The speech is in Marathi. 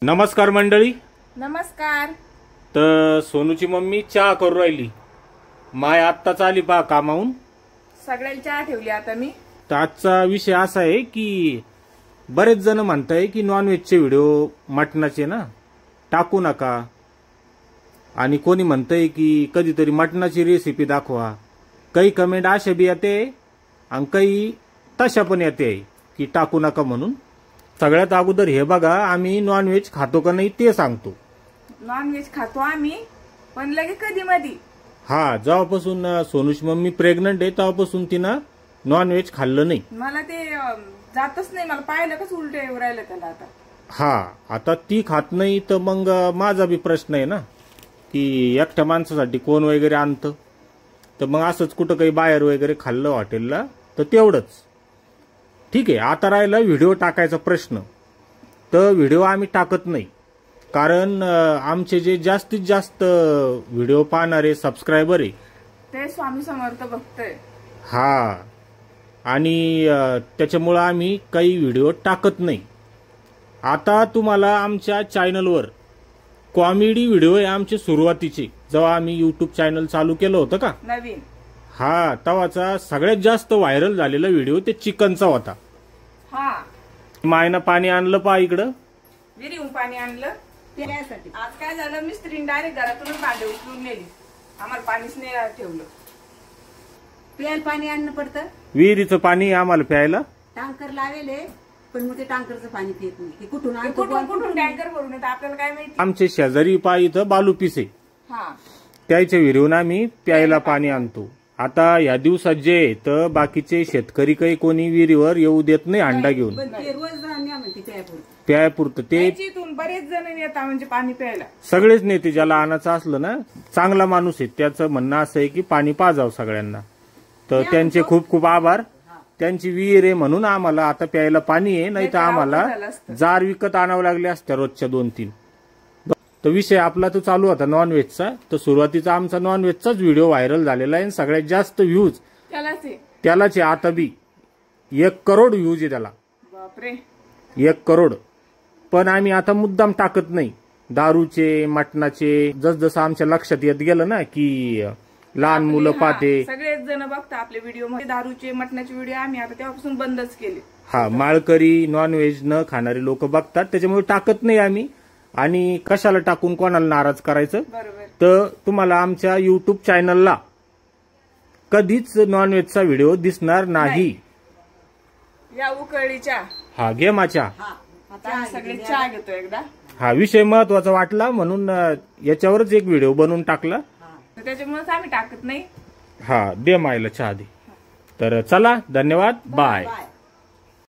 नमस्कार मंडळी. नमस्कार. तर सोनूची मम्मी चहा करू राहिली. माय आत्ताच आली पहा कामाहून. सगळ्यांची चहा ठेवली आता मी. तर आजचा विषय असा आहे की बरेच जण म्हणताय की नॉनव्हेजचे व्हिडिओ मटणाचे ना टाकू नका, आणि कोणी म्हणतंय की कधीतरी मटणाची रेसिपी दाखवा. काही कमेंट अशा बी येते आणि काही तशा पण येते की टाकू नका म्हणून. सगळ्यात अगोदर हे बघा, आम्ही नॉनव्हेज खातो का नाही ते सांगतो. नॉनव्हेज खातो आम्ही, पण लगे कधी मधी. जेव्हापासून सोनूची मम्मी प्रेग्नंट आहे तेव्हापासून तिनं नॉनव्हेज खाल्लं नाही. मला ते जातच नाही. मला पाहिलं कसं उलट येऊ राहिलं त्याला आता. आता ती खात नाही तर मग माझा बी प्रश्न आहे ना की एकट्या माणसासाठी कोण वगैरे आणतं. तर मग असंच कुठं काही बाहेर वगैरे खाल्लं हॉटेलला तर तेवढंच ठीक आहे. आता राहिला व्हिडिओ टाकायचा प्रश्न. तर व्हिडिओ आम्ही टाकत नाही, कारण आमचे जे जास्तीत जास्त व्हिडिओ पाहणारे सबस्क्रायबर आहे ते स्वामी समर्थ भक्त आहे. आणि त्याच्यामुळं आम्ही काही व्हिडिओ टाकत नाही. आता तुम्हाला आमच्या चॅनलवर कॉमेडी व्हिडिओ आहे आमचे सुरुवातीचे, जेव्हा आम्ही यूट्यूब चॅनल चालू केलं होतं का नवीन, तेव्हाचा सगळ्यात जास्त व्हायरल झालेला व्हिडिओ ते चिकनचा होता. मायनं पाणी आणलं पहा इकडं, विहिरीहून पाणी आणलं पिण्यासाठी. आज काय झालं, मिस्त्रीने डायरेक्ट घरातूनच भांडे उचलून नेली. आम्हाला पाणीच नाही ठेवलं. प्यायला पाणी आणणं पडतं. विहिरीचं पाणी आम्हाला प्यायला टँकर लावेले, पण मग ते टँकरचं पाणी पित नाही. कुठून कुठून टँकर भरून येतं आपल्याला काय माहिती. आमचे शेजारी पहा इथं बालू पिसे, त्याच्या विहिरीहून आम्ही प्यायला पाणी आणतो. आता या दिवसात जे तर बाकीचे शेतकरी काही कोणी विहिरीवर येऊ देत नाही अंडा घेऊन प्यायपुरतं. ते बरेच जण येतात म्हणजे पाणी प्यायला. सगळेच नेते, ज्याला आणायचं असलं ना, चांगला माणूस आहे, त्याचं म्हणणं असं आहे की पाणी पाजावं सगळ्यांना. तर त्यांचे खूप खूप आभार. त्यांची विहीर आहे म्हणून आम्हाला आता प्यायला पाणी आहे, नाही तर आम्हाला जार विकत आणावं लागले असत्या रोजच्या 2-3. तर विषय आपला तो चालू होता नॉनव्हेजचा. तर सुरुवातीचा आमचा नॉनव्हेजचाच व्हिडिओ व्हायरल झालेला आहे. सगळ्यात जास्त व्ह्यूज त्यालाच आहे. आता बी 1 करोड व्ह्यूज आहे त्याला. बापरे, 1 करोड. पण आम्ही आता मुद्दाम टाकत नाही दारूचे मटणाचे. जसजसं आमच्या लक्षात येत गेलं ना की लहान मुलं पाहते, सगळेच जण बघता आपले व्हिडिओ मध्ये दारूचे मटणाचे व्हिडिओ. आम्ही आता तेव्हापासून बंदच केले. माळकरी नॉनव्हेज न खाणारे लोक बघतात, त्याच्यामुळे टाकत नाही आम्ही. आणि कशाला टाकून कोणाला नाराज करायचं. तर तुम्हाला आमच्या युट्यूब चॅनलला कधीच नॉनव्हेजचा व्हिडिओ दिसणार नाही. या उकळीच्या गेमाच्या सगळे चहा घेतो एकदा. विषय महत्वाचा वाटला म्हणून याच्यावरच एक व्हिडिओ बनवून टाकला. त्याच्यामुळेच आम्ही टाकत नाही. दे मायला चहा दे. तर चला, धन्यवाद, बाय.